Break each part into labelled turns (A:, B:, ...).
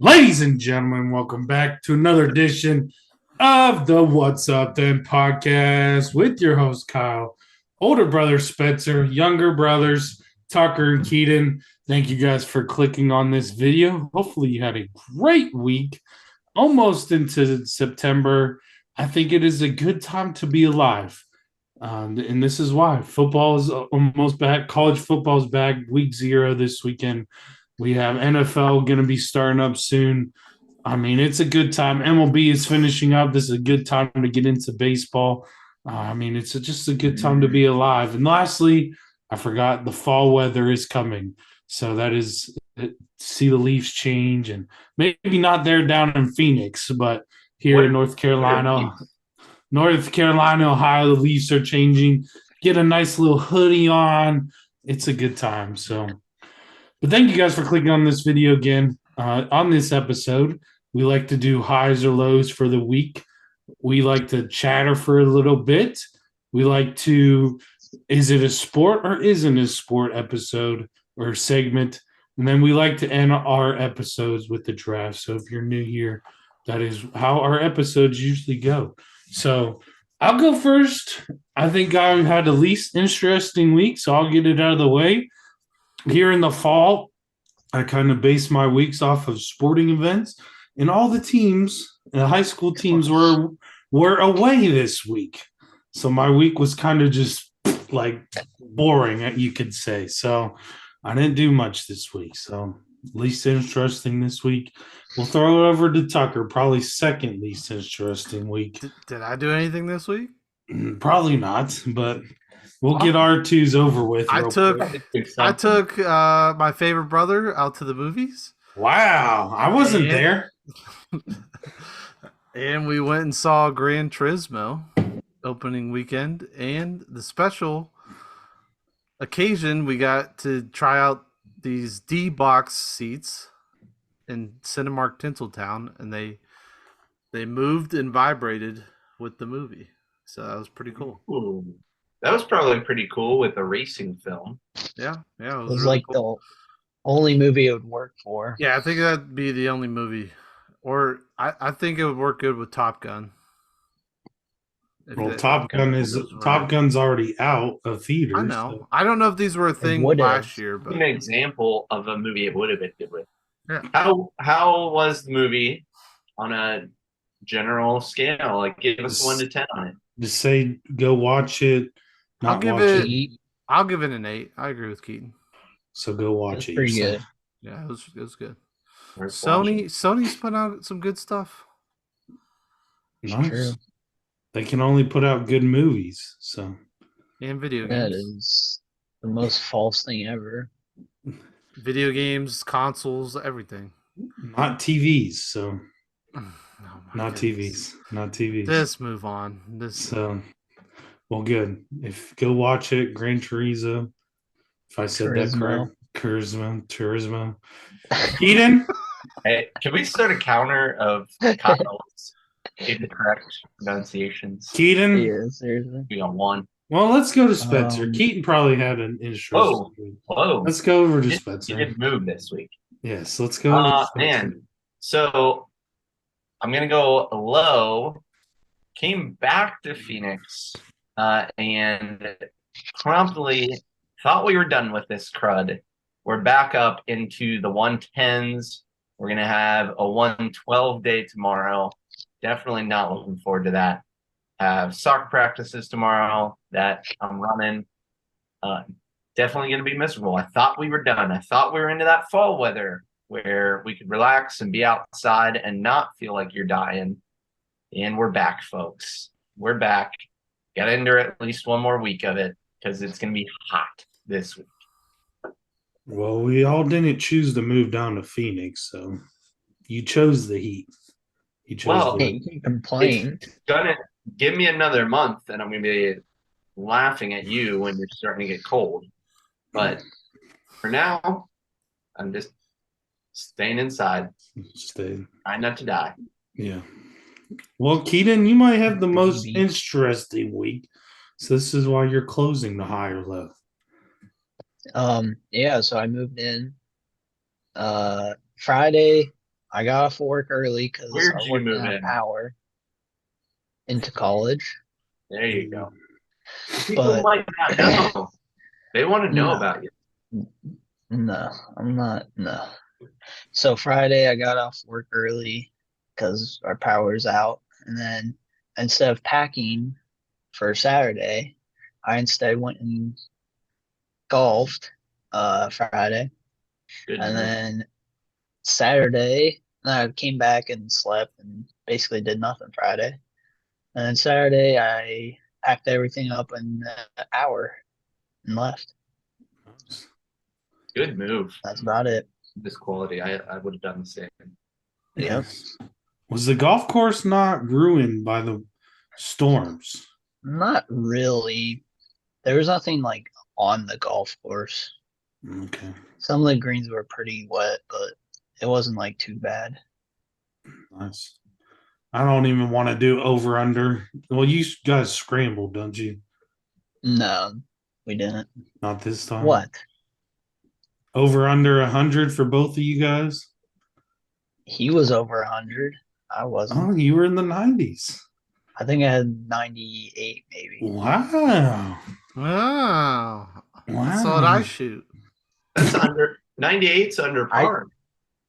A: Ladies and gentlemen, welcome back to another edition of the What's Up Then podcast with your host, Kyle, older brother Spencer, younger brothers Tucker and Keaton. Thank you guys for clicking on this video. Hopefully, you had a great week, almost into September. I think it is a good time to be alive. And this is why football is almost back. College football is back. Week 0 this weekend. We have NFL going to be starting up soon. I mean, it's a good time. MLB is finishing up. This is a good time to get into baseball. It's just a good time to be alive. And lastly, I forgot the fall weather is coming. So that is see the leaves change and maybe not there down in Phoenix, but here in North Carolina, Ohio, the leaves are changing. Get a nice little hoodie on. It's a good time. But thank you guys for clicking on this video again. On this episode, we like to do highs or lows for the week. We like to chatter for a little bit. We like to, is it a sport or isn't it a sport episode or segment? And then we like to end our episodes with the draft. So if you're new here, that is how our episodes usually go. So I'll go first. I think I had the least interesting week, so I'll get it out of the way. Here in the fall, I kind of base my weeks off of sporting events, and all the teams, the high school teams, were away this week. So my week was kind of just like boring, you could say. So I didn't do much this week. So least interesting this week. We'll throw it over to Tucker. Probably second least interesting week.
B: Did I do anything this week?
A: Probably not, but we'll get R2s over with.
B: I took my favorite brother out to the movies.
A: Wow, I wasn't there.
B: And we went and saw Gran Turismo opening weekend, and the special occasion we got to try out these D box seats in Cinemark Tinseltown, and they moved and vibrated with the movie. So that was pretty cool.
C: Ooh, that was probably pretty cool with a racing film.
B: Yeah,
D: It was
B: really
D: like
B: cool.
D: the only movie it would work for.
B: Yeah, I think that'd be the only movie. Or I think it would work good with Top Gun.
A: Well, Top Gun's already out of theaters.
B: I know. So. I don't know if these were a thing last year, but
C: an example of a movie it would have been good with.
B: Yeah.
C: How was the movie on a general scale? Like, give us 1 to 10 on it.
A: Just say go watch it.
B: I'll give it an 8. I agree with Keaton.
A: So go watch it.
D: Pretty good.
B: Yeah, it was good. Sony's put out some good stuff.
A: Nice. True. They can only put out good movies, so
B: and video games.
D: That is the most false thing ever.
B: Video games, consoles, everything.
A: Not TVs, so not
B: goodness.
A: TVs.
B: Let's move on.
A: Well, good. If go watch it, Gran Turismo. If I said that correct, Turismo. Eden.
C: Hey, can we start a counter of Kyle's incorrect pronunciations?
A: Keaton?
D: Yeah, seriously.
C: We got 1.
A: Well, let's go to Spencer. Keaton probably had an interesting.
C: Whoa.
A: Let's go over to Spencer.
C: You did move this week.
A: Yes, let's go.
C: Man. So I'm going to go low. Came back to Phoenix and promptly thought we were done with this crud. We're back up into the 110s. We're going to have a 112 day tomorrow. Definitely not looking forward to that. Have soccer practices tomorrow that I'm running. Definitely going to be miserable. I thought we were done. I thought we were into that fall weather where we could relax and be outside and not feel like you're dying. And we're back, folks. We're back. Got to endure at least one more week of it because it's going to be hot this week.
A: Well, we all didn't choose to move down to Phoenix, so you chose the heat.
D: You can complain.
C: It's gonna give me another month, and I'm gonna be laughing at you when you're starting to get cold. But for now, I'm just staying inside. Trying not to die.
A: Yeah. Well, Keaton, you might have the most interesting week. So this is why you're closing the high or low.
D: Yeah, so I moved in Friday. I got off work early because
C: Where'd
D: I
C: you
D: worked
C: move
D: in a
C: in?
D: power into college.
C: There you go. People
D: But
C: might not know. They want to know
D: No.
C: about you.
D: no, I'm not. No. So Friday I got off work early because our power's out, and then instead of packing for Saturday, I instead went and golfed Friday,
C: Good.
D: and
C: move.
D: then Saturday I came back and slept and basically did nothing Friday. And then Saturday I packed everything up in an hour and left.
C: Good move.
D: That's about it.
C: This quality, I would have done the same.
D: Yep.
A: Was the golf course not ruined by the storms?
D: Not really. There was nothing like on the golf course.
A: Okay.
D: Some of the greens were pretty wet, but it wasn't like too bad.
A: Nice. I don't even want to do over under. Well, you guys scrambled, don't you?
D: No, we didn't.
A: Not this time.
D: What?
A: Over under 100 for both of you guys?
D: He was over 100. I wasn't.
A: Oh, you were in the 90s.
D: I think I had 98 maybe.
A: Wow.
B: Wow.
A: Wow.
B: That's what I shoot.
C: That's under 98's under par.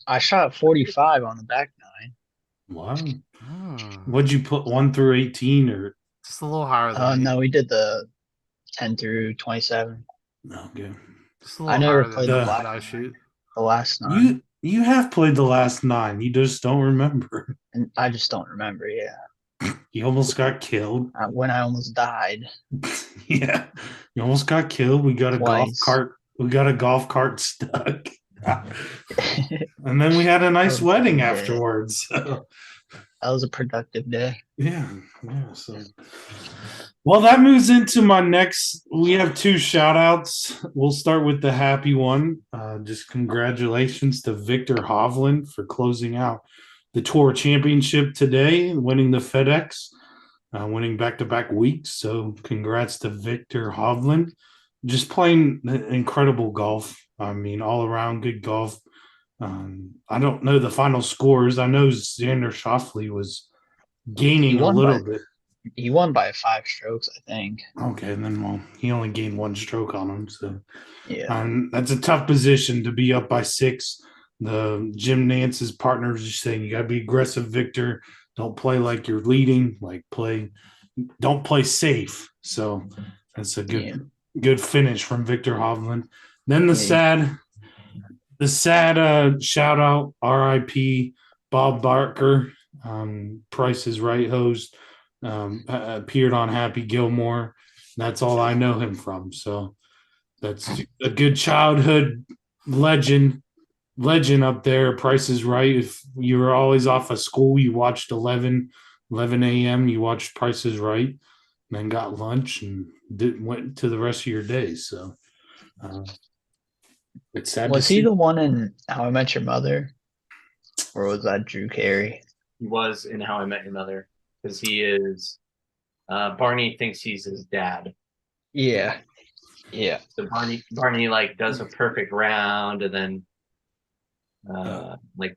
D: I shot 45 on the back nine.
A: Wow.
B: Hmm.
A: What'd you put 1 through 18 or?
B: Just a little higher than me.
D: No, we did the 10 through 27.
A: Okay.
B: Just a
D: I
B: little
D: never
B: higher
D: played
B: than
A: the
B: what
D: black
B: I shoot.
D: The last nine.
A: You have played the last 9. You just don't remember.
D: And I just don't remember. Yeah.
A: You almost got killed.
D: When I almost died.
A: Yeah. You almost got killed. We got a golf
D: Twice.
A: cart. We got a golf cart stuck. And then we had a nice
D: Oh,
A: wedding
D: yeah.
A: afterwards. So,
D: That was a productive day.
A: yeah. So, well, that moves into my next. We have 2 shout outs. We'll start with the happy one. Just congratulations to Victor Hovland for closing out the Tour Championship today, winning the FedEx, winning back-to-back weeks. So congrats to Victor Hovland. Just playing incredible golf. I mean, all around good golf. I don't know the final scores. I know Xander Schauffele was gaining a
D: won
A: little
D: by-
A: bit.
D: He won by 5 strokes, I think.
A: Okay, and then well, he only gained 1 stroke on him. So
D: Yeah.
A: that's a tough position to be up by 6. The Jim Nance's partners are saying you got to be aggressive, Victor. Don't play like you're leading. Don't play safe. So that's a good finish from Victor Hovland. Then the sad shout out, R.I.P. Bob Barker, Price is Right host, appeared on Happy Gilmore. That's all I know him from. So that's a good childhood legend up there. Price is Right. If you were always off of school, you watched 11 a.m. You watched Price is Right, and then got lunch and went to the rest of your day. So it's sad.
D: Was he the one in How I Met Your Mother? Or was that Drew Carey?
C: He was in How I Met Your Mother because he is. Barney thinks he's his dad.
D: Yeah. Yeah.
C: So Barney like does a perfect round and then like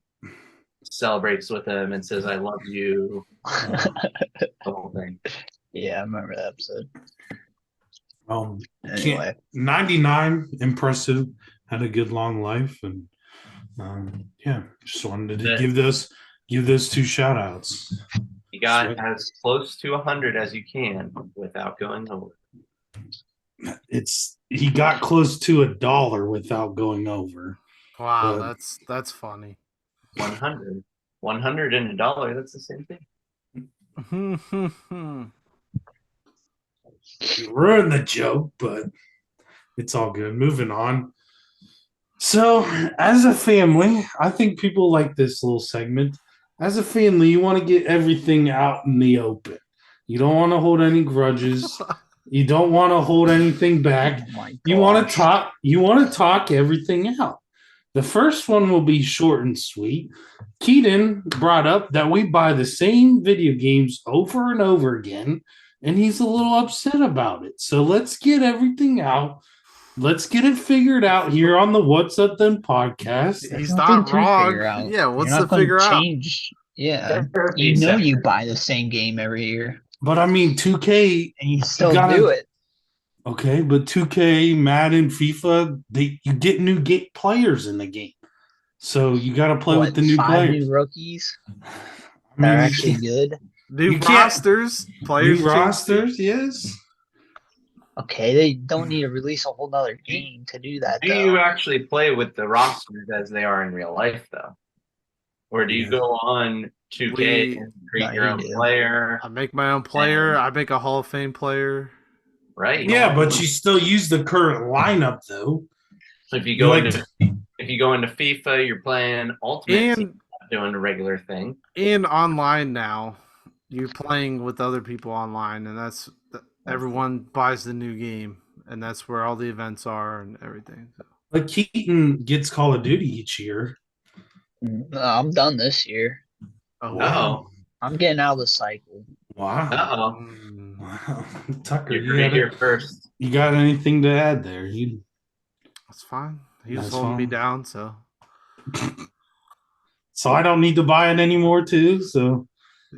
C: celebrates with him and says, "I love you." The whole thing.
D: Yeah, I remember that episode.
A: Can't-
D: Anyway,
A: 99, impressive, had a good long life, and just wanted to give those 2 shout outs.
C: You got as close to 100 as you can without going over.
A: He got close to $1 without going over.
B: Wow,
A: But-
B: that's funny.
C: 100 and $1, that's the same thing.
A: You ruined the joke, but it's all good. Moving on. So, as a family, I think people like this little segment. As a family, you want to get everything out in the open. You don't want to hold any grudges. You don't want to hold anything back.
D: oh my
A: You want
D: gosh.
A: to talk. You want to talk everything out. The first one will be short and sweet. Keaton brought up that we buy the same video games over and over again, and he's a little upset about it. So let's get everything out let's get it figured out here on the What's Up Then podcast.
B: He's
D: There's
B: not
D: nothing to
B: wrong.
D: figure out.
B: Yeah, what's
D: You're
B: the
D: not gonna
B: figure out?
D: change. Yeah,
C: Therapy
D: you know you
C: session.
D: buy the same game every year,
A: But I mean, 2K,
D: and you still
A: gotta-
D: do it.
A: okay, but 2K, Madden, FIFA, you get new players in the game. So you got to play with the new
D: 5
A: players.
D: new rookies
A: I
D: that are
A: mean,
D: actually good.
B: New
A: You can't-
B: rosters, players.
A: new rosters, yes.
D: Okay, they don't need to release a whole nother game to do that.
C: Do
D: Though.
C: you actually play with the rosters as they are in real life, though? Or do you
A: Yeah.
C: go on 2K
B: We-
C: and create
D: No,
C: your
D: you
C: own
D: do.
C: player?
B: I make my own player. I make a Hall of Fame player.
C: Right?
A: Yeah, but you still use the current lineup, though.
C: So if you
A: You
C: go
A: like
C: into FIFA, you're playing Ultimate Team,
B: And
C: not doing a regular thing.
B: online now, you're playing with other people online, and everyone buys the new game, and that's where all the events are and everything. So.
A: But Keaton gets Call of Duty each year.
D: No, I'm done this year.
B: Oh,
C: Uh-oh.
D: I'm getting out of the cycle.
A: Wow.
C: Uh-oh.
B: Mm.
A: Wow. Tucker,
C: You're
A: you
C: going to
A: got,
C: hear first.
A: you got anything to add there?
B: That's fine. He was
A: That's
B: holding me
A: fine.
B: down, so
A: So I don't need to buy it anymore, too. So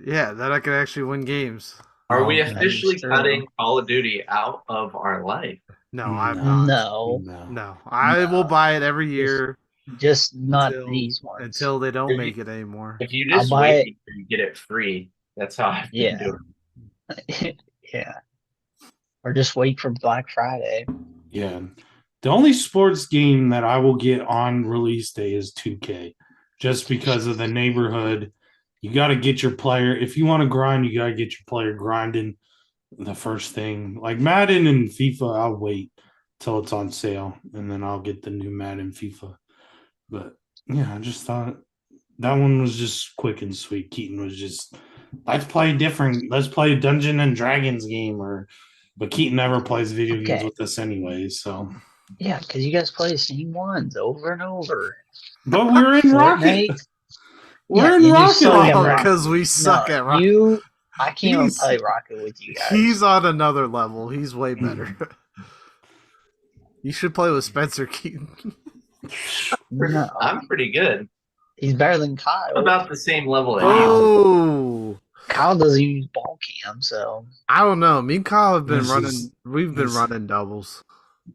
B: yeah, that I could actually win games.
C: Are we
A: Okay.
C: officially
D: True.
C: cutting Call of Duty out of our life?
B: No,
A: No.
B: I'm not.
D: No,
B: No, I will buy it every year
D: just not
B: Until-
D: these ones.
B: until they don't
C: If
B: make it anymore.
C: If you
D: I'll
C: just
D: buy
C: wait, you get it free. That's how I've been
D: Yeah.
C: doing it.
D: Yeah. Or just wait for Black Friday.
A: Yeah. The only sports game that I will get on release day is 2K, just because of the neighborhood. You got to get your player. If you want to grind, you got to get your player grinding the first thing. Like Madden and FIFA, I'll wait till it's on sale, and then I'll get the new Madden FIFA. But yeah, I just thought that one was just quick and sweet. Keaton was just, let's play different. Let's play a Dungeon and Dragons game, but Keaton never plays video games
D: Okay.
A: with us anyway. So,
D: Yeah, because you guys play the same ones over and over.
A: but we're in Rocket.
D: Fortnite.
A: We're
D: Yeah,
A: in
D: you
A: Rocket.
D: suck at
A: League.
D: Rocket.
B: Because we suck
D: No,
B: at rock.
D: I can't even
B: He's-
D: play Rocket with you guys.
B: He's on another level. He's way better. You should play with Spencer Keaton.
D: No,
C: I'm pretty good.
D: he's better than Kyle.
C: About the same level as you.
B: Oh,
D: Kyle doesn't use ball cam, so
B: I don't know. Me and Kyle have been
A: This
B: running.
A: is-
B: We've been
A: this-
B: running doubles.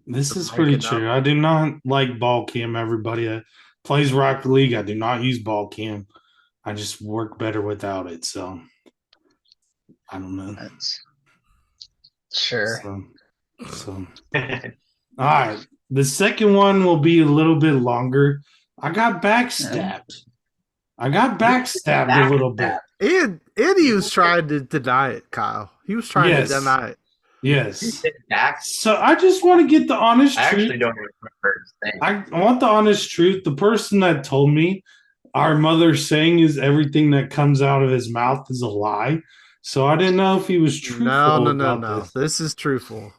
A: This is
B: Mic
A: pretty
B: it up.
A: true. I do not like ball cam. Everybody that plays Rocket League, I do not use ball cam. I just work better without it. So I don't know.
D: that's sure.
A: So all right. The second one will be a little bit longer. I got backstabbed. I got backstabbed a little bit.
B: And he was trying to deny it, Kyle. He was trying
A: Yes.
B: to deny it.
A: Yes.
C: Dax,
A: So I just want to get the honest
C: I actually
A: truth.
C: don't remember his name.
A: I want the honest truth. The person that told me our mother saying is everything that comes out of his mouth is a lie. So I didn't know if he was truthful.
B: No.
A: about this.
B: This is truthful.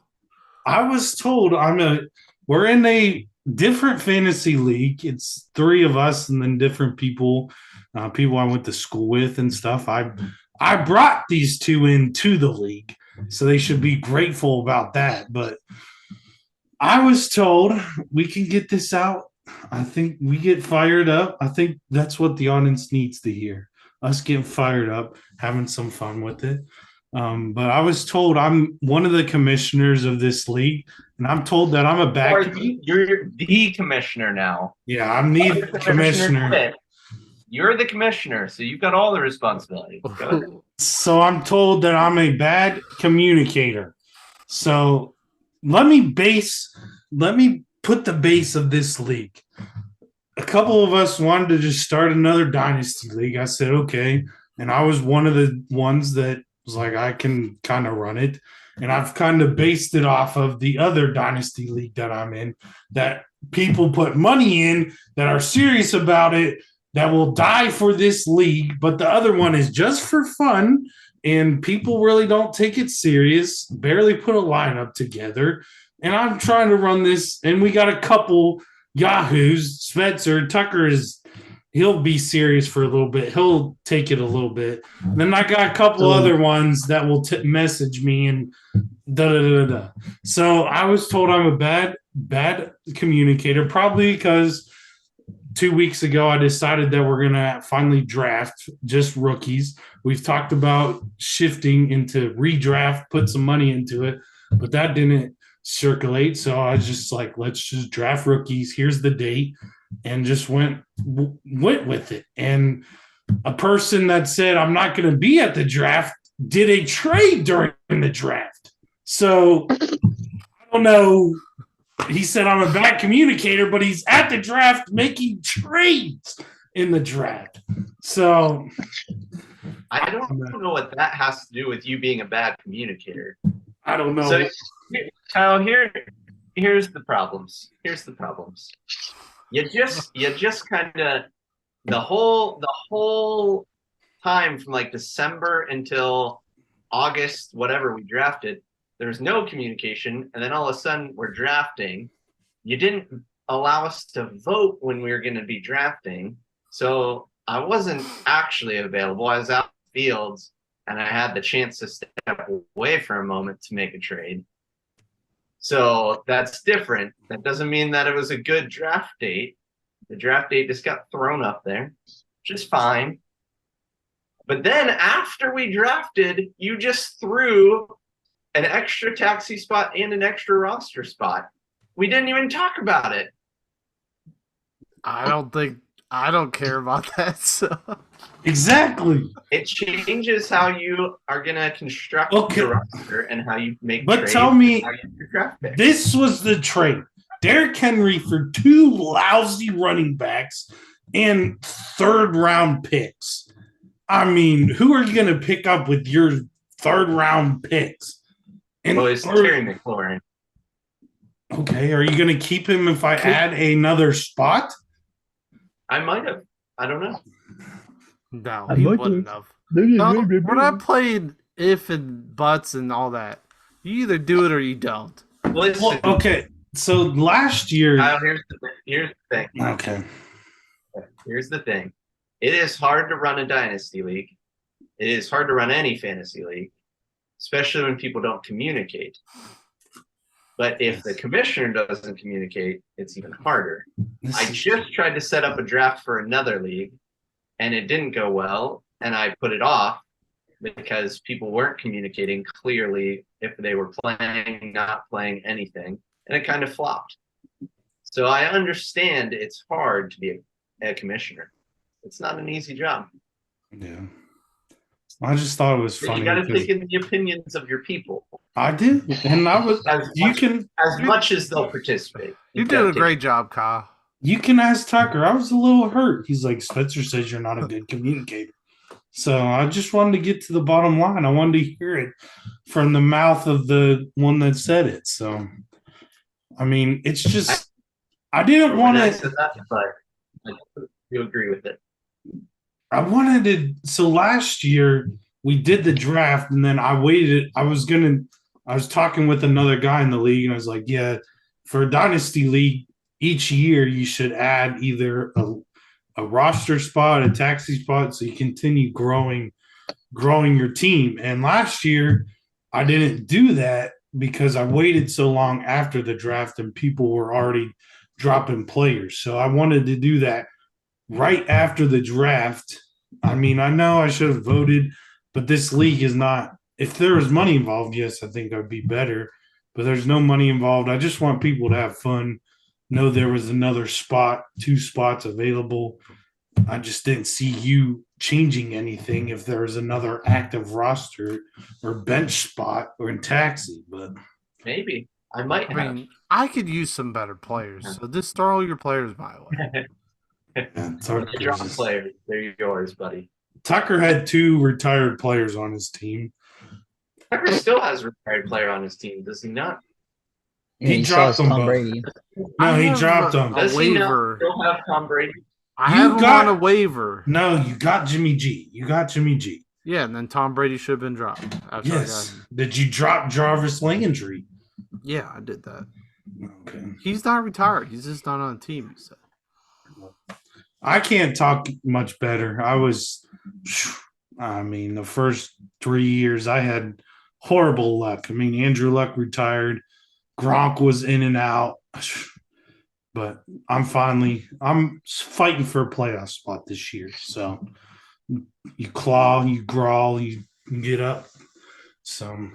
A: I was told we're in a different fantasy league. It's 3 of us and then different people, people I went to school with and stuff. I brought these 2 into the league, so they should be grateful about that. But I was told we can get this out. I think we get fired up. I think that's what the audience needs to hear. Us getting fired up, having some fun with it. But I was told I'm one of the commissioners of this league, and I'm told that I'm a
C: Or
A: back.
C: you're the commissioner now.
A: Yeah, I'm the commissioner.
C: quit. You're the commissioner, so you've got all the responsibility. Go ahead.
A: So I'm told that I'm a bad communicator. So let me put the base of this league. A couple of us wanted to just start another dynasty league. I said, okay. And I was one of the ones that was like, I can kind of run it. And I've kind of based it off of the other dynasty league that I'm in, that people put money in that are serious about it, that will die for this league. But the other one is just for fun. And people really don't take it serious, barely put a lineup together. And I'm trying to run this, and we got a couple yahoos. Spencer Tucker he'll be serious for a little bit. He'll take it a little bit. And then I got a couple other ones that will message me and da da da da. So I was told I'm a bad bad communicator, probably because 2 weeks ago I decided that we're gonna finally draft just rookies. We've talked about shifting into redraft, put some money into it, but that didn't circulate. So I was just like, let's just draft rookies. Here's the date, and just went with it. And a person that said I'm not going to be at the draft did a trade during the draft. So I don't know. He said I'm a bad communicator, but he's at the draft making trades in the draft. So
C: I don't know what that has to do with you being a bad communicator.
A: I don't know.
C: So, Kyle, here's the problems. You just kind of the whole time from like December until August, whatever we drafted, there's no communication, and then all of a sudden we're drafting. You didn't allow us to vote when we were going to be drafting, so I wasn't actually available. I was out in the fields, and I had the chance to step away for a moment to make a trade. So that's different. That doesn't mean that it was a good draft date. The draft date just got thrown up there, which is fine. But then after we drafted, you just threw an extra taxi spot and an extra roster spot. We didn't even talk about it.
B: I don't care about that. So.
A: Exactly.
C: It changes how you are going to construct your roster and how you make
A: but
C: trades.
A: Tell me,
C: how you draft picks.
A: This was the trade. Derrick Henry for 2 lousy running backs and 3rd-round picks. I mean, who are you going to pick up with your 3rd-round picks?
C: Well, it's Terry McLaurin.
A: Okay, are you going to keep him if I add another spot?
C: I might have. I don't know.
B: No, he wouldn't have. No, we're not playing if and buts and all that. You either do it or you don't.
C: Listen,
A: Well, okay, so last year.
C: Here's the thing.
A: Okay.
C: Here's the thing. It is hard to run a dynasty league. It is hard to run any fantasy league, especially when people don't communicate. But if the commissioner doesn't communicate, it's even harder. I just tried to set up a draft for another league, and it didn't go well, and I put it off because people weren't communicating clearly if they were playing, not playing anything, and it kind of flopped. So I understand it's hard to be a commissioner. It's not an easy job.
A: Yeah. I just thought it was funny.
C: You got to take in the opinions of your people.
A: I did, and I was.
C: As much as they'll participate.
B: You did a great job, Kyle.
A: You can ask Tucker. I was a little hurt. He's like, Spencer says you're not a good communicator. So I just wanted to get to the bottom line. I wanted to hear it from the mouth of the one that said it. So, I mean, it's just I didn't want to.
C: But you agree with it.
A: I wanted to. So last year we did the draft, and then I waited. I was talking with another guy in the league, and I was like, yeah, for a dynasty league, each year you should add either a roster spot, a taxi spot, so you continue growing your team. And last year I didn't do that because I waited so long after the draft and people were already dropping players. So I wanted to do that right after the draft. I mean, I know I should have voted, but this league is not. If there was money involved, yes, I think I'd be better. But there's no money involved. I just want people to have fun. Know there was another spot, 2 spots available. I just didn't see you changing anything if there was another active roster or bench spot or in taxi. But
C: maybe I might have.
B: I mean, I could use some better players. So just throw all your players my way.
C: Drop players. They're yours, buddy.
A: Tucker had 2 retired players on his team.
C: Tucker still has a retired player on his team, does he not?
A: He dropped them both.
D: Brady.
A: No, he dropped them.
C: Does he
B: waiver.
C: still have Tom Brady?
B: I have him on a waiver.
A: No, you got Jimmy G.
B: Yeah, and then Tom Brady should have been dropped.
A: Yes. Did you drop Jarvis Landry?
B: Yeah, I did that.
A: Okay.
B: He's not retired. He's just not on the team. So.
A: I can't talk much better. The first 3 years I had horrible luck. I mean, Andrew Luck retired. Gronk was in and out. But I'm fighting for a playoff spot this year. So you claw, you growl, you get up. So,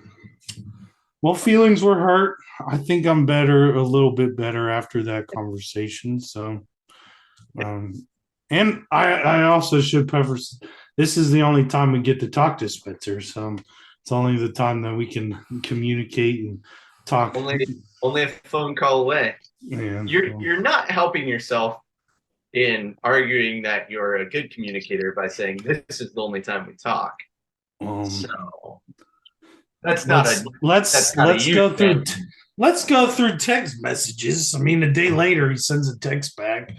A: well, feelings were hurt. I think I'm better, a little bit better after that conversation. So, um, and I also should preface this is the only time we get to talk to Spencer. So it's only the time that we can communicate and talk.
C: Only a phone call away.
A: Yeah,
C: You're not helping yourself in arguing that you're a good communicator by saying this is the only time we talk. So that's not
A: let's go through let's go through text messages. I mean, a day later he sends a text back.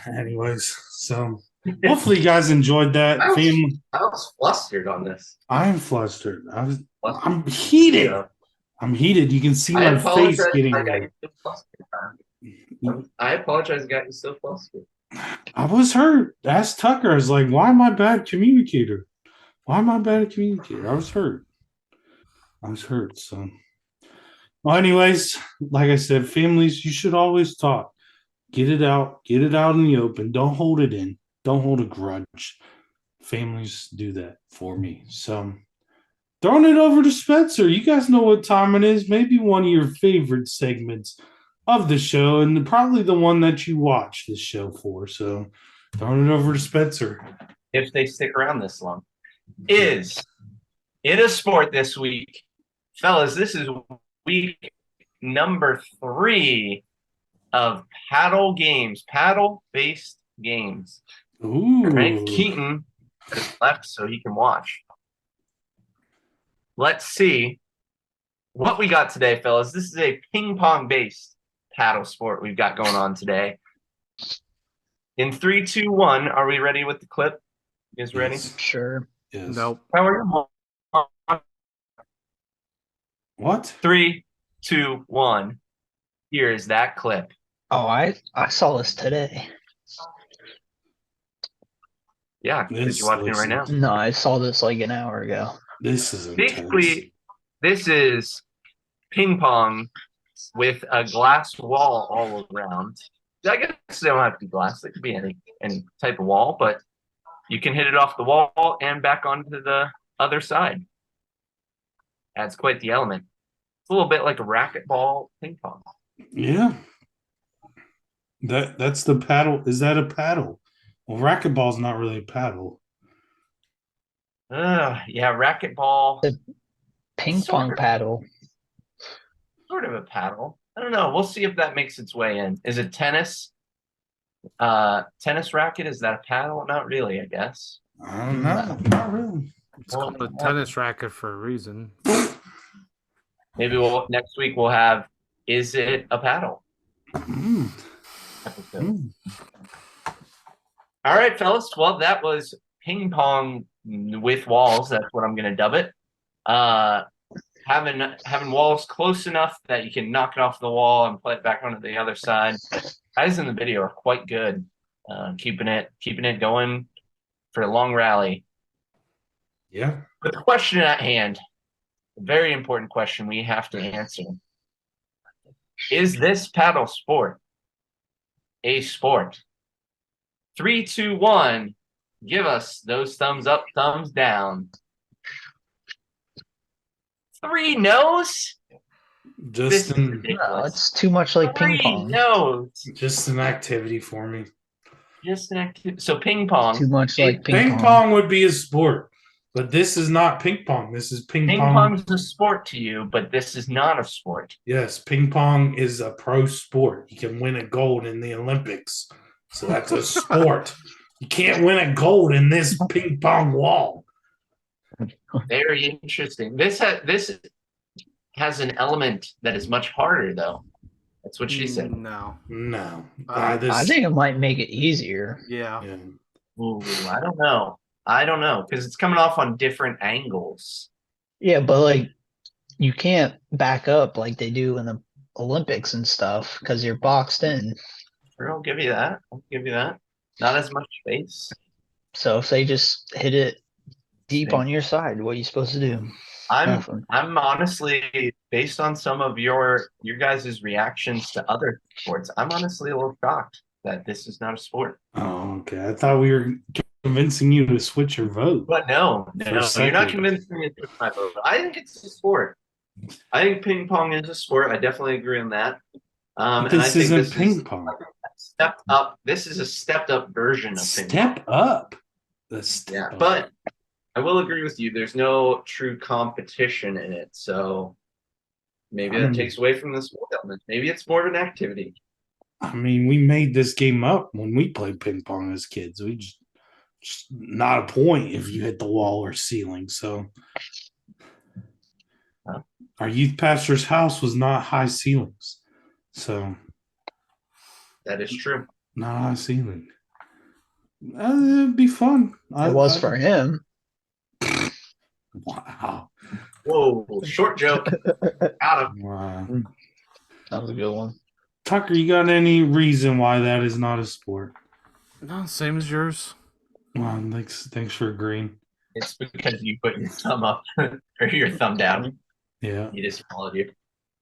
A: Anyways, so hopefully you guys enjoyed that.
C: I was flustered on this.
A: I'm flustered. I'm heated.
C: Yeah.
A: I'm heated. You can see my face getting red.
C: I apologize, I got you so flustered.
A: I was hurt. Ask Tucker. I was like, why am I a bad communicator? Why am I a bad communicator? I was hurt. So, well, anyways, like I said, families, you should always talk. Get it out in the open. Don't hold it in. Don't hold a grudge. Families do that for me. So, throwing it over to Spencer. You guys know what time it is. Maybe one of your favorite segments of the show, and probably the one that you watch this show for. So, throwing it over to Spencer.
C: If they stick around this long. Is it a sport this week? Fellas, this is week number 3 of paddle-based games.
A: Ooh.
C: Right? Keaton is left so he can watch. Let's see what we got today, fellas. This is a ping-pong-based paddle sport we've got going on today. In 3, 2, 1, are we ready with the clip? You guys ready?
A: Yes.
D: Sure.
A: Yes.
B: Nope.
A: What?
C: 3, 2, 1. Here is that clip.
D: Oh, I saw this today.
C: Yeah, because you're watching it right now.
D: No, I saw this like an hour ago.
A: This is
C: Basically, this is ping pong with a glass wall all around. I guess they don't have to be glass. They could be any type of wall, but you can hit it off the wall and back onto the other side. Adds quite the element. It's a little bit like a racquetball ping pong.
A: Yeah. That's the paddle. Is that a paddle? Well, racquetball's not really a paddle.
C: Yeah, racquetball.
D: Ping pong paddle.
C: Sort of a paddle. I don't know. We'll see if that makes its way in. Is it tennis? Tennis racket? Is that a paddle? Not really, I guess.
A: I don't know. Not really.
B: It's called a tennis racket for a reason.
C: Maybe next week we'll have Is It a Paddle? Episode. All right, fellas. Well, that was ping pong with walls. That's what I'm going to dub it. Having walls close enough that you can knock it off the wall and play it back onto the other side. Guys in the video are quite good, keeping it going for a long rally.
A: Yeah.
C: But the question at hand, a very important question we have to answer: is this paddle sport a sport? 3, 2, 1. Give us those thumbs up, thumbs down. 3 no's?
A: Just
D: No, it's too much like ping
C: 3
D: pong.
C: no's.
A: just an activity for me.
C: Just an activity. So ping pong.
D: Too much like
A: Ping pong would be a sport, but this is not ping pong. This is ping
C: Ping
A: pong.
C: pong's a sport to you, but this is not a sport.
A: Yes, ping pong is a pro sport. You can win a gold in the Olympics. So that's a sport. You can't win a gold in this ping pong wall.
C: Very interesting. This has an element that is much harder, though. That's what she said.
B: No.
D: I think it might make it easier.
B: Yeah.
A: Yeah.
C: Ooh, I don't know because it's coming off on different angles.
D: Yeah, but like you can't back up like they do in the Olympics and stuff because you're boxed in.
C: Sure, I'll give you that. Not as much space.
D: So if they just hit it deep on your side, what are you supposed to do? Definitely.
C: I'm honestly, based on some of your guys' reactions to other sports, I'm honestly a little shocked that this is not a sport.
A: Oh, okay. I thought we were convincing you to switch your vote.
C: But no,
A: For a
C: you're
A: second.
C: not convincing me to switch my vote. I think it's a sport. I think ping pong is a sport. I definitely agree on that.
A: But
C: And I
A: this
C: think
A: isn't
C: this
A: ping
C: is
A: pong.
C: stepped up. This is a stepped up version of ping pong.
A: Step up. The
C: Yeah,
A: step up.
C: but I will agree with you. There's no true competition in it, so maybe that takes away from the sport element. Maybe it's more of an activity.
A: I mean, we made this game up when we played ping pong as kids. We just not a point if you hit the wall or ceiling. So
C: Huh?
A: our youth pastor's house was not high ceilings. So
C: That is true.
A: not high ceiling. It'd be fun.
D: It was for him.
A: Wow.
C: Whoa, short joke. Got him.
A: Wow.
D: That was a good one.
A: Tucker, you got any reason why that is not a sport?
B: No, same as yours.
A: Well, thanks for agreeing.
C: It's because you put your thumb up or your thumb down.
A: Yeah,
C: He just followed you.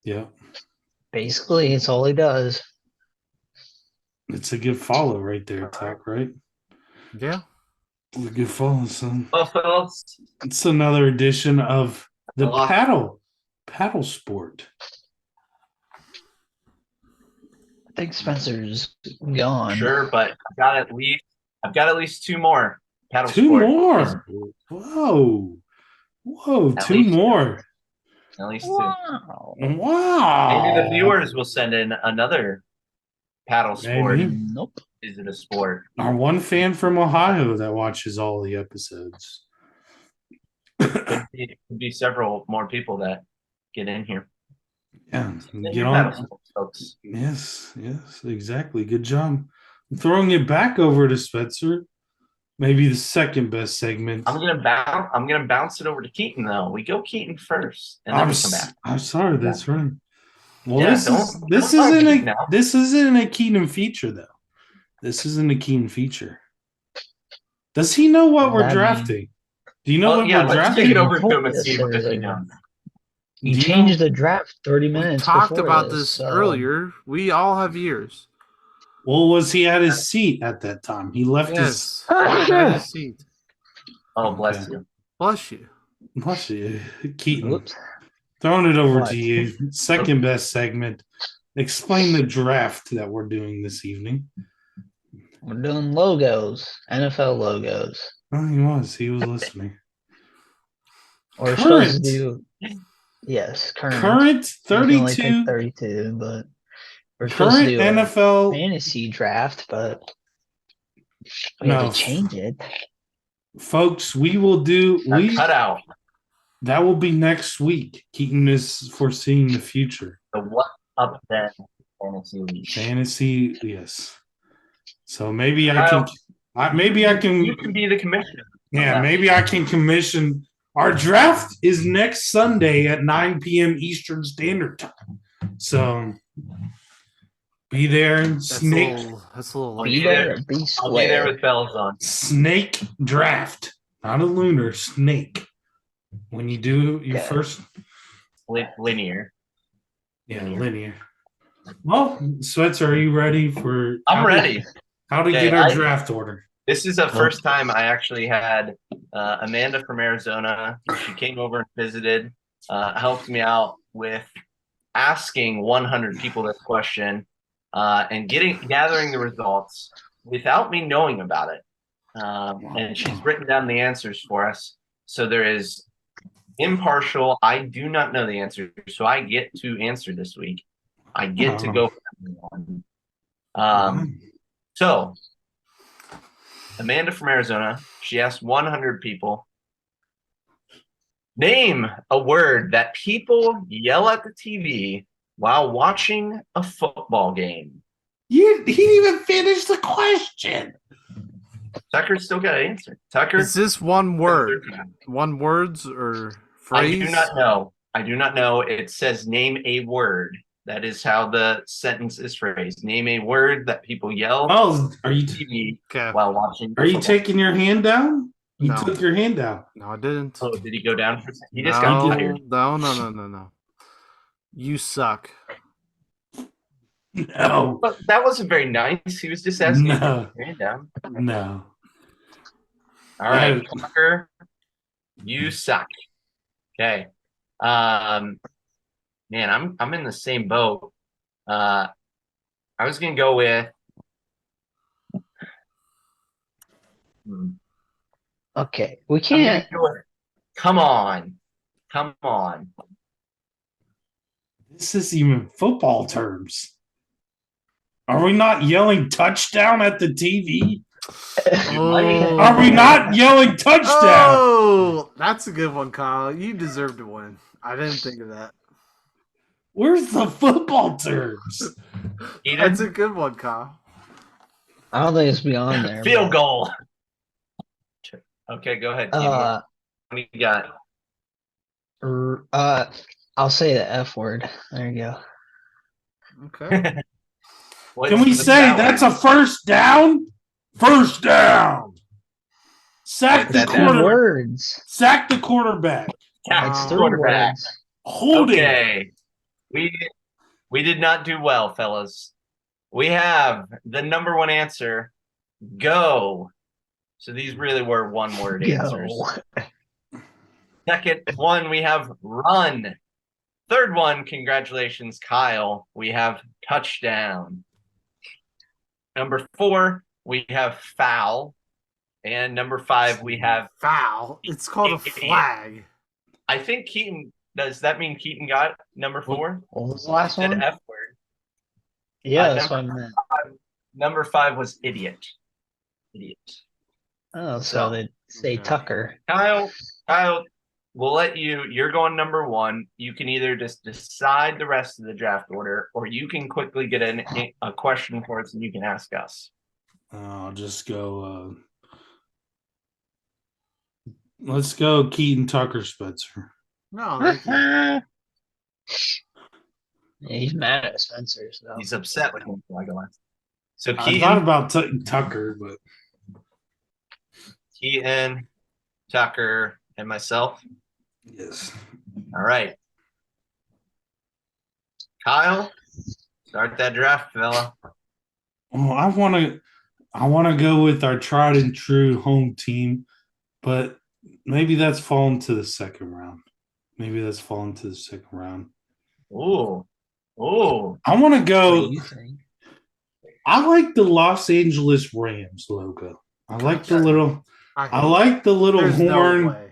A: yeah.
D: Basically, it's all he does.
A: It's a good follow right there, Tuck, right?
B: Yeah.
A: It's a good follow, son.
C: Well, fellas,
A: It's another edition of the
C: Hello.
A: paddle sport.
D: I think Spencer's gone.
C: sure, but I've got at least two more paddle
A: Two
C: sport.
A: more. Whoa. Whoa,
C: At
A: two
C: least two.
A: more.
C: At least two.
D: Wow.
A: Wow.
C: Maybe the viewers will send in another paddle sport.
A: Maybe.
D: Nope.
C: Is it a sport?
A: Our one fan from Ohio that watches all the episodes.
C: Could be several more people that get in here.
A: Yeah,
C: Send
A: get
C: your
A: on.
C: paddle sports, folks.
A: Yes, exactly. Good job. I'm throwing it back over to Spencer. Maybe the second best segment.
C: I'm gonna bounce it over to Keaton though. We go Keaton first, and then we come back.
A: I'm sorry, that's right. Well,
C: Yeah,
A: this
C: don't
A: isn't
C: Keaton out.
A: this isn't a Keenan feature though. This isn't a Keenan feature. Does he know what we're
D: That
A: drafting? Do you know
C: Well,
A: what
C: yeah,
A: we're
C: let's
A: drafting?
C: take it over to
D: Told
C: him and
D: us
C: see
D: there
C: what
D: was
C: he
D: a-
C: knows.
D: He
A: Do you
D: changed
A: know-
D: the draft 30
B: We
D: minutes.
B: talked
D: before
B: about
D: this,
B: this
D: so-
B: earlier. We all have years.
A: Well, was he at his seat at that time? He left his.
B: Yes. Have a seat.
C: Oh, bless
A: Okay.
C: you.
B: Bless you.
A: Bless you, Keaton.
D: Whoops.
A: Throwing it over
D: What?
A: to you. Second best segment. Explain the draft that we're doing this evening.
D: We're doing logos, NFL logos.
A: Oh, he was. He was listening.
D: We're supposed to
A: Current.
D: do, yes, current.
A: Current
D: We can only
A: 32.
D: pick 32, but we're supposed
A: Current
D: to do a
A: NFL.
D: fantasy draft, but we have
A: No.
D: to change it.
A: Folks, we will do.
C: Cut out
A: That will be next week. Keaton is foreseeing the future.
C: the what up then fantasy league.
A: Fantasy, yes. So maybe I can. Maybe I
C: You
A: can.
C: can be the commissioner.
A: Yeah, maybe I can commission. Our draft is next Sunday at 9 p.m. Eastern Standard Time. So be there.
B: That's
A: Snake
B: a little
C: Be
D: Be
B: late.
C: there.
D: there, be
C: I'll be there
D: square.
C: with bells on.
A: snake draft, not a lunar snake. When you do your
D: Okay.
A: first,
C: Linear.
A: linear. Well, Sweats, are you ready for?
C: I'm ready.
A: How to
C: Okay,
A: get our
C: I-
A: draft order?
C: This is the first time I actually had Amanda from Arizona. She came over and visited, helped me out with asking 100 people this question and gathering the results without me knowing about it. And she's written down the answers for us. So there is impartial. I do not know the answer, so I get to answer this week. I get to go for everyone. So Amanda from Arizona, she asked 100 people, name a word that people yell at the TV while watching a football game.
A: He didn't even finish the question.
C: Tucker still got to answer. Tucker,
B: Is this one word? One words or phrase?
C: I do not know. I do not know. It says name a word. That is how the sentence is phrased. Name a word that people yell
A: Oh, are
C: at
A: you
C: TV
B: Okay.
C: while watching.
A: are you
C: football.
A: taking your hand down? You
B: No.
A: took your hand out.
B: No, I didn't.
C: Oh, did he go down? He
B: no,
C: just got tired.
B: no. You suck.
A: No,
C: But that wasn't very nice. He was just asking you to
A: No.
C: put your hand down.
A: no.
C: All right,
A: Yeah.
C: Tucker, you suck. Okay. Man, I'm in the same boat. I was gonna go with.
D: Okay, we
C: I'm gonna
D: can't.
C: go with. Come on.
A: This is even football terms. Are we not yelling touchdown at the TV?
B: Oh.
A: Are we not yelling touchdown?
B: Oh, that's a good one, Kyle. You deserve to win. I didn't think of that.
A: Where's the football terms?
B: That's a good one, Kyle.
D: I don't think it's beyond there.
C: Field goal. Okay, go ahead. Keith.
D: Uh,
C: What do you got?
D: I'll say the F word. There you go.
B: Okay.
A: Can we say that's a first down? First down. Sack
C: What's
A: the
C: that
D: Two
C: down?
A: quarterback.
D: words.
A: Sack the quarterback.
D: That's three
C: quarterback.
D: words.
A: Hold it.
C: Okay. We did not do well, fellas. We have the number one answer. Go. So these really were one word answers.
D: Go.
C: Second one, we have run. Third one, congratulations, Kyle. We have touchdown. Number 4, we have foul. And number 5, we have.
B: Foul. It's called a flag.
C: I think Keaton. Does that mean Keaton got number 4?
D: What was the last
C: Said
D: one?
C: F word.
D: Yeah, that's what I meant.
C: Number 5 was idiot. Idiot.
D: Oh,
C: So,
D: so they say
B: okay.
D: Tucker.
C: Kyle, we'll let you. You're going number 1. You can either just decide the rest of the draft order, or you can quickly get a question for us and you can ask us.
A: I'll just go. Let's go Keaton Tucker Spencer.
B: No, thank you.
D: Yeah, he's mad at Spencer. So
C: He's upset with him. So I go last. So
A: I
C: Keaton,
A: thought about Tucker, but
C: Keaton, Tucker, and myself.
A: yes.
C: All right. Kyle, start that draft, fella.
A: Well, I want to go with our tried and true home team, but maybe that's fallen to the second round.
C: Ooh.
A: I want to
D: what do
A: go.
D: you think?
A: I like the Los Angeles Rams logo. I like the little
B: There's no
A: horn.
B: way.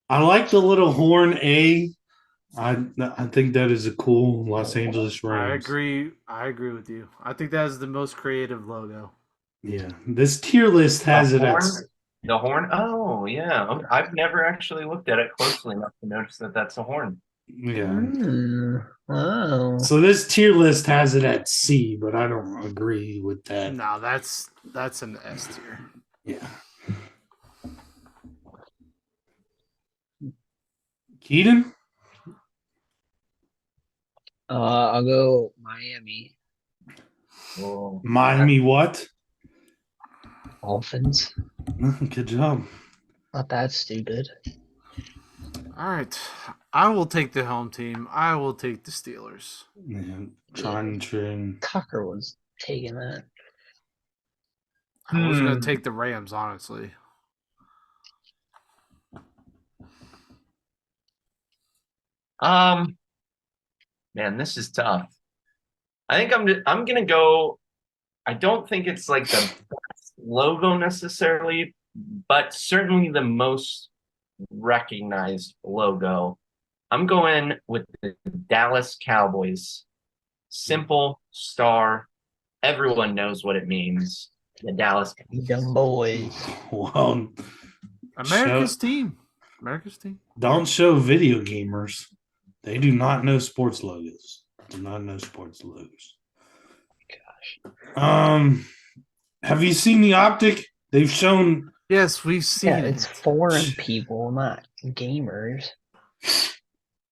A: I like the little horn A. I think that is a cool Los Angeles Rams.
B: I agree with you. I think that is the most creative logo.
A: Yeah, this tier list has it at.
C: The horn? Oh, yeah. I've never actually looked at it closely enough to notice that that's a horn.
A: Yeah.
D: Wow.
A: So this tier list has it at C, but I don't agree with that.
B: No, that's an S tier.
A: Yeah. Keaton?
D: I'll go Miami
C: Whoa.
A: Miami what?
D: Dolphins.
A: Good job.
D: Not that stupid.
B: All right. I will take the home team. I will take the Steelers.
A: Yeah, tried and true.
D: Tucker was taking that.
B: I was going to take the Rams, honestly.
C: Man, this is tough. I think I'm gonna go. I don't think it's like the best logo necessarily, but certainly the most recognized logo. I'm going with the Dallas Cowboys. Simple star. Everyone knows what it means. The Dallas Cowboys.
D: Young boys.
A: Well,
B: America's team. America's team.
A: don't show video gamers. They do not know sports logos.
D: Gosh.
A: Have you seen the optic? They've shown.
B: Yes, we've seen
D: Yeah,
B: it.
D: it's foreign people, not gamers.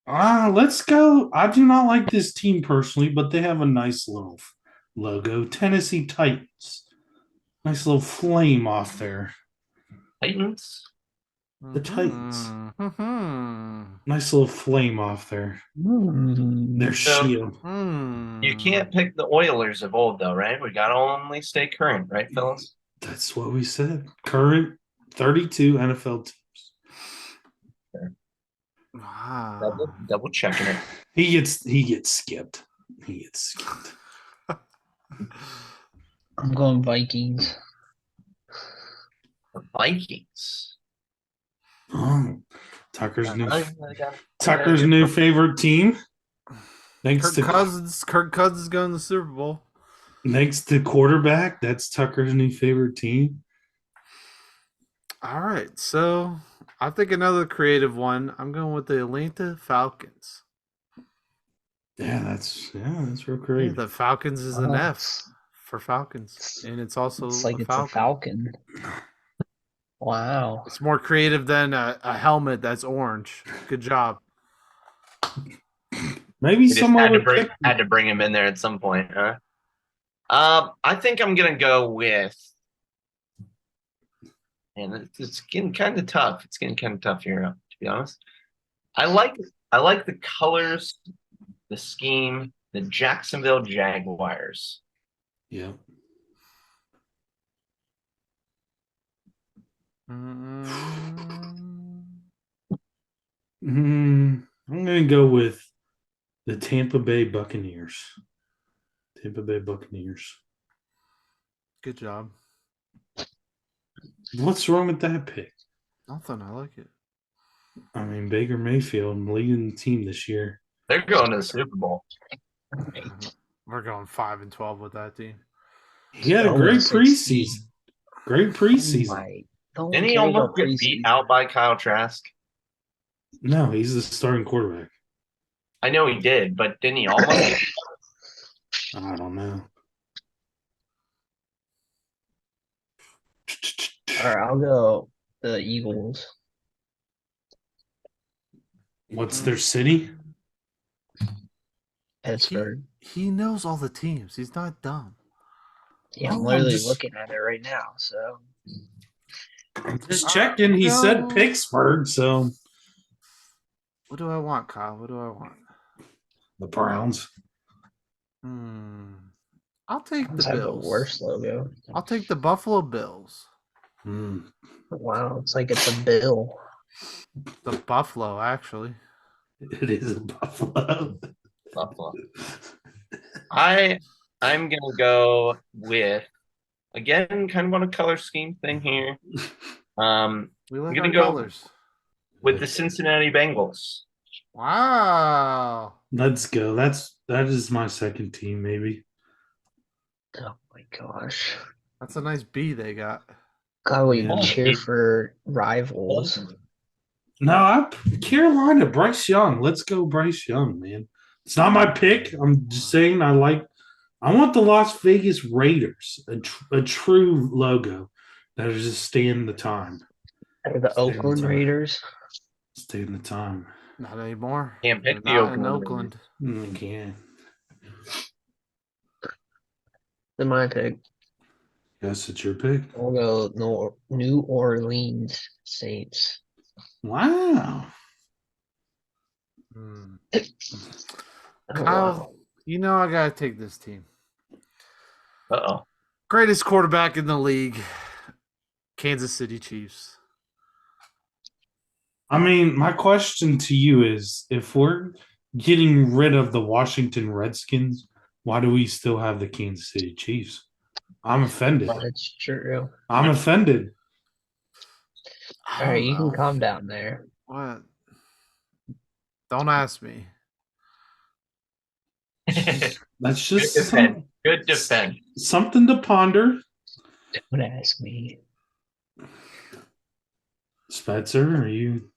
A: Let's go. I do not like this team personally, but they have a nice little logo. Tennessee Titans. Nice little flame off there.
C: Titans.
A: The Titans.
B: Mhm.
A: Nice little flame off their
C: So-
A: shield.
C: You can't pick the Oilers of old, though, right? We gotta only stay current, right, fellas?
A: That's what we said. Current 32 NFL teams.
B: Wow.
C: Double checking it.
A: He gets skipped. He gets skipped.
D: I'm going Vikings.
C: The Vikings.
A: Oh, Tucker's new
C: I
A: Tucker's new favorite team.
B: Kirk Cousins going to the Super Bowl.
A: Next to quarterback, that's Tucker's new favorite team.
B: All right, so I think another creative one. I'm going with the Atlanta Falcons.
A: Yeah, that's real
B: Yeah,
A: creative.
B: the Falcons is an
D: Oh,
B: F for Falcons, and it's also
D: It's like
B: a
D: it's
B: Falcon.
D: a falcon. Wow.
B: It's more creative than a helmet that's orange. Good job.
A: Maybe
C: We just
A: someone would pick.
C: had to bring him in there at some point, huh? I think I'm gonna go with, and it's getting kind of tough. It's getting kind of tough here, to be honest. I like the colors, the scheme, the Jacksonville Jaguars.
A: Yeah. I'm gonna go with the Tampa Bay Buccaneers. Tampa Bay Buccaneers.
B: Good job.
A: What's wrong with that pick?
B: Nothing. I like it.
A: I mean, Baker Mayfield leading the team this year.
C: They're going to the Super Bowl.
B: We're going 5-12 with that team.
A: He had a great preseason. Great preseason.
C: Didn't he almost get beat out by Kyle Trask?
A: No, he's the starting quarterback.
C: I know he did, but didn't he almost?
A: I don't know.
D: All right, I'll go the Eagles.
A: What's their city?
D: Pittsburgh.
B: He knows all the teams. He's not dumb.
D: Yeah, I'm
A: Oh,
D: literally
A: just-
D: looking at it right now. So
A: Just checking. He said Pittsburgh, so
B: What do I want, Kyle? What do I want?
A: the Browns.
B: I'll take the
D: Browns have the
B: Bills.
D: worst logo.
B: I'll take the Buffalo Bills.
D: Wow, it's like it's a bill.
B: The Buffalo, actually.
A: It is a Buffalo.
C: Buffalo. I'm gonna go with, again, kind of on a color scheme thing here.
B: We like
C: gonna
B: our
C: go-
B: colors.
C: With the Cincinnati Bengals.
B: Wow.
A: Let's go. That is my second team, maybe.
D: Oh my gosh.
B: That's a nice B they got.
D: God, we
A: Yeah.
D: cheer for rivals.
A: No, Carolina, Bryce Young. Let's go, Bryce Young, man. It's not my pick. I'm just saying I want the Las Vegas Raiders, a true logo that is just staying the time.
D: Or the
A: Stay on
D: Oakland
A: time.
D: Raiders.
A: Staying the time.
B: Not anymore.
C: Can't pick
B: They're
C: the
B: not in
C: Oakland.
B: Oakland.
A: Again.
D: Then my pick.
A: Yes, it's your pick.
D: I'll go New Orleans Saints.
A: Wow.
B: Hmm.
D: Oh,
B: Kyle,
D: wow.
B: you know I gotta take this team.
C: Uh-oh.
B: Greatest quarterback in the league, Kansas City Chiefs.
A: I mean, my question to you is if we're getting rid of the Washington Redskins, why do we still have the Kansas City Chiefs? I'm offended.
D: That's true.
A: I'm offended.
D: All right, you can
B: know.
D: calm down there.
B: What? Don't ask me.
A: That's
C: Good
A: just
C: defense. Good defense.
A: something to ponder.
D: Don't ask me.
A: Spencer, are you?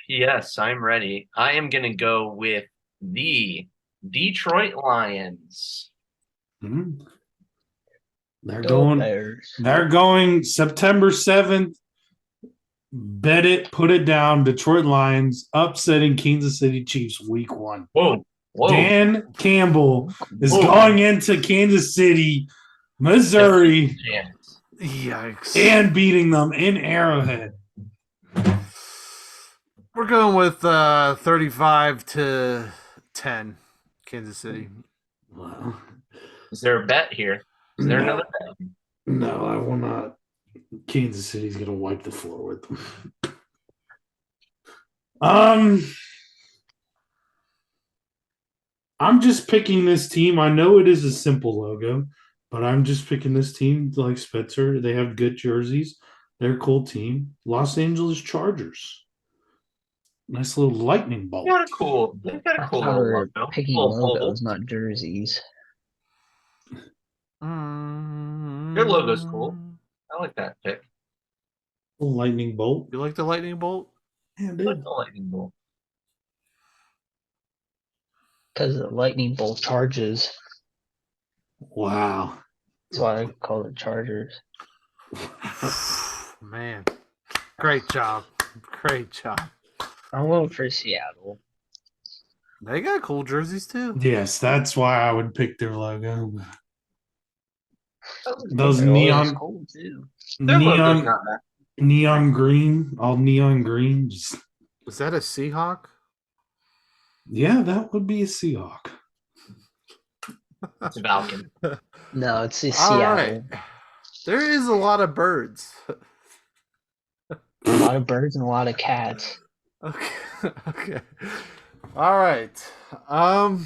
C: Yes, I'm ready. I am gonna go with the Detroit Lions.
A: Hmm? They're
D: Go
A: going.
D: Bears.
A: They're going September 7th. Bet it, put it down. Detroit Lions upsetting Kansas City Chiefs week 1.
C: Whoa.
A: Dan Campbell is
C: Whoa.
A: going into Kansas City, Missouri,
C: Chance.
B: Yikes.
A: and beating them in Arrowhead.
B: We're going with 35-10, Kansas City.
A: Wow.
C: Is there a bet here? Is there another bet?
A: No, I will not. Kansas City's gonna wipe the floor with them. I'm just picking this team. I know it is a simple logo, but I'm just picking this team like Spitzer. They have good jerseys. They're a cool team. Los Angeles Chargers. Nice little lightning bolt.
C: They've got a
D: I
C: cool
D: thought we
C: little
D: were
C: logo.
D: picking
C: Little oval.
D: logos, not jerseys.
C: Their logo's cool. I like that pick.
A: Little lightning bolt.
B: You like the lightning bolt?
A: Yeah,
C: I like
A: dude.
C: the lightning bolt.
D: Because the lightning bolt charges.
A: Wow.
D: That's why I call it Chargers.
B: Man. Great job. Great job.
D: I'm going for Seattle.
B: They got cool jerseys too.
A: Yes, that's why I would pick their logo. Those
D: They're always
A: neon,
D: cool too.
C: Their logo's
A: neon,
C: not bad.
A: neon green, all neon green. Just,
B: Was that a Seahawk?
A: yeah, that would be a Seahawk.
C: It's a Falcon.
D: No, it's
B: All
D: Seattle.
B: right. There is a lot of birds.
D: A lot of birds and a lot of cats.
B: Okay. Okay. All right. I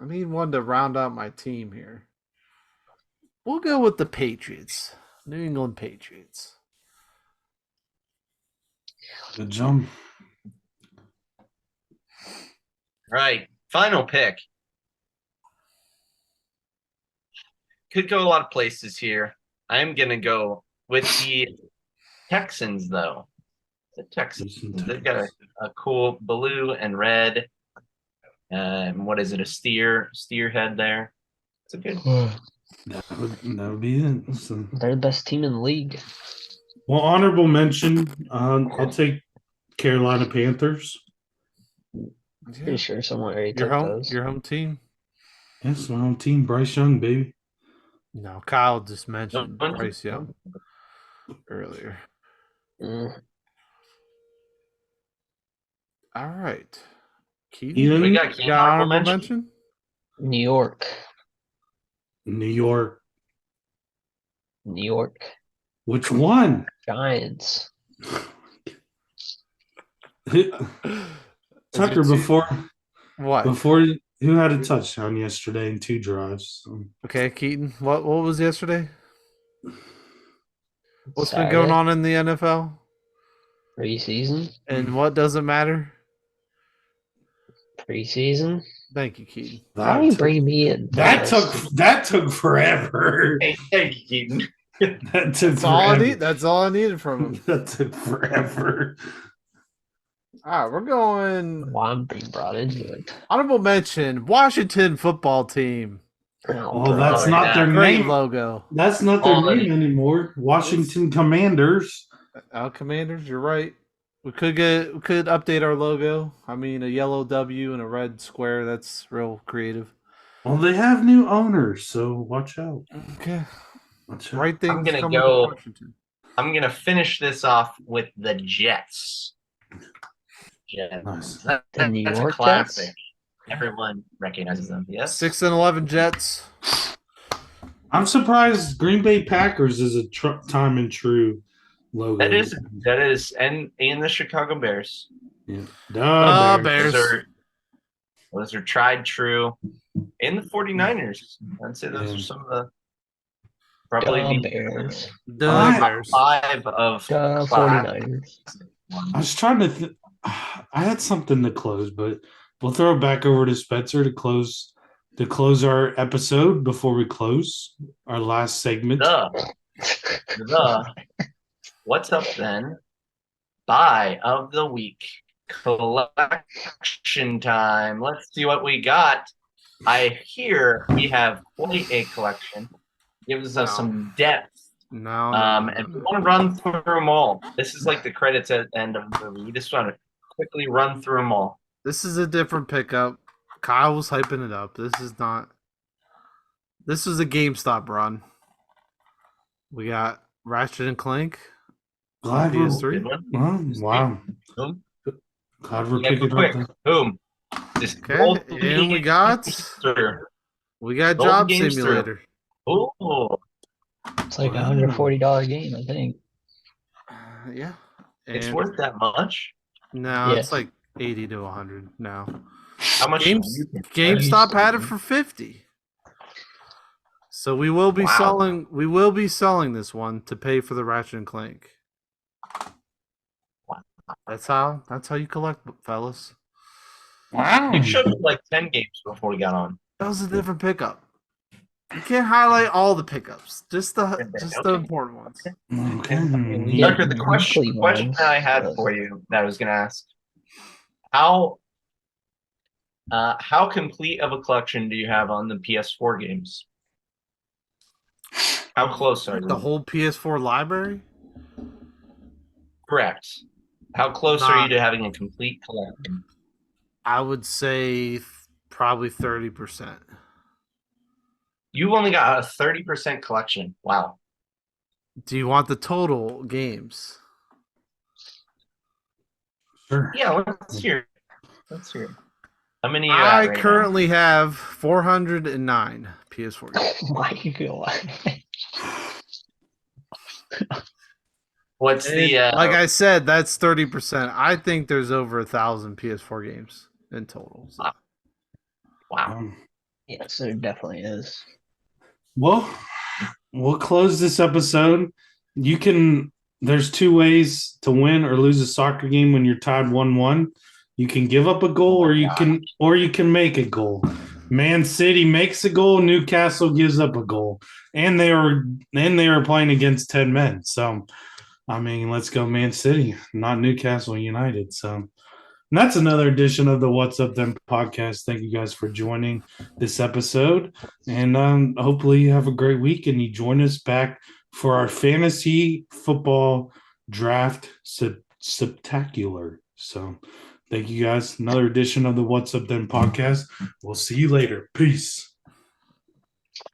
B: need one to round out my team here. We'll go with the Patriots. New England Patriots.
A: Good jump.
C: Right. Final pick. Could go a lot of places here. I'm going to go with the Texans, though. The Texans. They've got a cool blue and red. What is it? A steer head there. It's a good.
A: That would be it. So,
D: They're the best team in the league.
A: well, honorable mention. I'll take Carolina Panthers.
D: Pretty sure someone already
B: Your
D: took
B: home,
D: those.
B: your home team.
A: Yes, my own team, Bryce Young, baby.
B: No, Kyle just mentioned Bryce Young earlier.
D: Mm.
B: All right, Keaton,
A: Ian,
C: We got
B: you got honorable mention.
D: New York.
A: New York.
D: New York.
A: Which one?
D: Giants.
A: Tucker, before
B: What?
A: who had a touchdown yesterday in 2 drives?
B: Okay, Keaton. What was yesterday? What's been
D: Saturday.
B: going on in the NFL?
D: Preseason.
B: And what doesn't matter?
D: Preseason.
B: Thank you, Keaton.
D: Why are you bringing me in?
A: that took forever.
C: Hey, thank you, Keaton.
A: That took
B: That's all I
A: forever.
B: need. That's all I needed from him.
A: That took forever.
B: All right, we're going
D: Why I'm being brought into it?
B: honorable mention. Washington football team.
A: Oh, that's not their
B: Great
A: name.
B: logo.
A: That's not their
C: Oh,
A: name anymore. Washington Commanders.
B: Commanders, you're right. We could update our logo. I mean, a yellow W and a red square. That's real creative.
A: Well, they have new owners, so watch out.
B: Okay,
A: Watch out.
B: right things
C: gonna
B: coming
C: go-
B: to Washington.
C: I'm going to finish this off with the Jets. Jets.
A: Nice.
D: The New
C: That's
D: York
C: a classic.
D: Jets?
C: Everyone recognizes them. Yes.
B: 6-11 Jets.
A: I'm surprised Green Bay Packers is a time and true logo.
C: That is, and the Chicago Bears.
A: Yeah.
B: Bears.
C: Those are tried true. And the 49ers. I'd say those
A: Yeah.
C: are some of the probably
D: Duh,
C: the
D: Bears.
B: The Bears.
C: 5 of
D: Duh,
C: classic
D: 49ers.
A: I was trying to. I had something to close, but we'll throw it back over to Spencer to close our episode before we close our last segment.
C: the what's up then? Buy of the week collection time. Let's see what we got. I hear we have quite a collection. Gives us some depth.
B: No.
C: And we want to run through them all. This is like the credits at the end of the movie. We just want to quickly run through them all.
B: This is a different pickup. Kyle was hyping it up. This is a GameStop run. We got Ratchet and Clank
A: Glad
B: on
A: we're,
B: PS3.
C: Good one.
A: wow.
C: Boom.
A: Glad we're
C: Yeah,
A: picking
C: quick.
A: up the
C: Boom. This
B: Okay,
C: Gold
B: and we
C: Game
B: got
C: Gamester.
B: Gold
C: Gold
B: Job
C: Gamester.
B: Simulator.
C: Oh,
D: It's like a
A: Wow.
D: $140 game, I think.
B: Yeah,
C: it's
B: and
C: worth that much.
B: no, it's
D: Yes.
B: like 80 to 100 now.
C: How much?
B: Games,
C: do you think?
B: GameStop had it for 50. So we will be
C: Wow.
B: selling. We will be selling this one to pay for the Ratchet and Clank.
C: Wow.
B: That's how you collect, fellas.
A: wow.
C: You showed me like 10 games before we got on.
B: That was a different pickup. You can't highlight all the pickups, just the
C: Okay.
B: important ones.
A: Okay.
D: We
C: Tucker,
D: get
C: the question
D: monthly ones,
C: that I had
D: but-
C: for you that I was going to ask: how complete of a collection do you have on the PS4 games? How close are you?
B: The whole PS4 library.
C: Correct. How close are you
B: Nah.
C: to having a complete collection?
B: I would say probably 30%.
C: You've only got a 30% collection. Wow.
B: Do you want the total games?
A: Sure.
C: Yeah, let's hear it. Let's hear it. How many are you at
B: I
C: right
B: currently have 409 PS4 games.
D: Why you go?
C: now? What's
B: And
C: the
B: like I said, that's 30%. I think there's over 1,000 PS4 games in total. So.
C: wow.
D: Yes, there definitely is.
A: Well, we'll close this episode. There's two ways to win or lose a soccer game when you're tied 1-1. You can give up a goal or you can make a goal. Man City makes a goal, Newcastle gives up a goal. And they are playing against 10 men. So I mean, let's go Man City, not Newcastle United. So and that's another edition of the What's Up Then podcast. Thank you guys for joining this episode. And hopefully you have a great week and you join us back for our fantasy football draft spectacular. So thank you guys. Another edition of the What's Up Then podcast. We'll see you later. Peace.